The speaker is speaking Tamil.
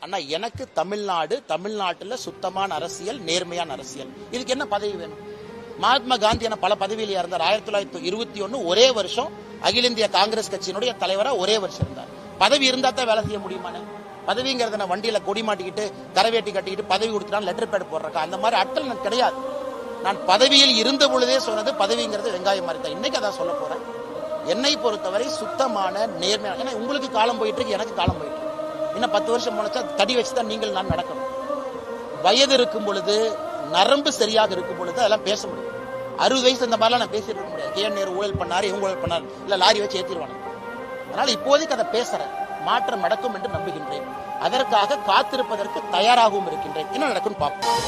அண்ணா எனக்கு தமிழ்நாட்டில் சுத்தமான அரசியல், நேர்மையான அரசியல். இதுக்கு என்ன பதவி வேணும்? மகாத்மா காந்தி என பல பதவியில் இருந்தார். 1921 ஒரே வருஷம் அகில இந்திய காங்கிரஸ் கட்சியினுடைய தலைவரா ஒரே வருஷம் இருந்தார். பதவி இருந்தா தான் வேலை செய்ய முடியுமானே? பதவிங்கிறத வண்டியில கொடி மாட்டிக்கிட்டு கரவேட்டி கட்டிக்கிட்டு பதவி கொடுத்துட்டா லெட்டர் பேட் போடுறக்கா? அந்த மாதிரி அட்டல் எனக்கு கிடையாது. நான் பதவியில் இருந்த பொழுதே சொன்னது பதவிங்கிறது வெங்காயம் மாதிரி தான். இன்னைக்கு அதான் சொல்ல போறேன். என்னை பொறுத்தவரை சுத்தமான நேர்மையான, ஏன்னா உங்களுக்கு காலம் போயிட்டு இருக்கு, எனக்கு காலம் போயிட்டு இருக்கு. இன்னும் 10 வருஷம் முளைச்சா தடி வச்சுதான் நீங்கள் நான் நடக்கணும். வயது இருக்கும் பொழுது, நரம்பு சரியாக இருக்கும் பொழுது அதெல்லாம் பேச முடியும். 60 வயசு இந்த மாதிரிலாம் நான் பேசிட்டு இருக்க முடியாது. கே நேரு ஊழல் பண்ணாரு, இவங்க ஊழல் பண்ணாரு, இல்ல லாரி வச்சு ஏற்றிடுவாங்க. அதனால இப்போதைக்கு அதை பேசுறேன். மாற்றம் நடக்கும் என்று நம்புகின்றேன். அதற்காக காத்திருப்பதற்கு தயாராகவும் இருக்கின்றேன். என்ன நடக்கும் பார்ப்போம்.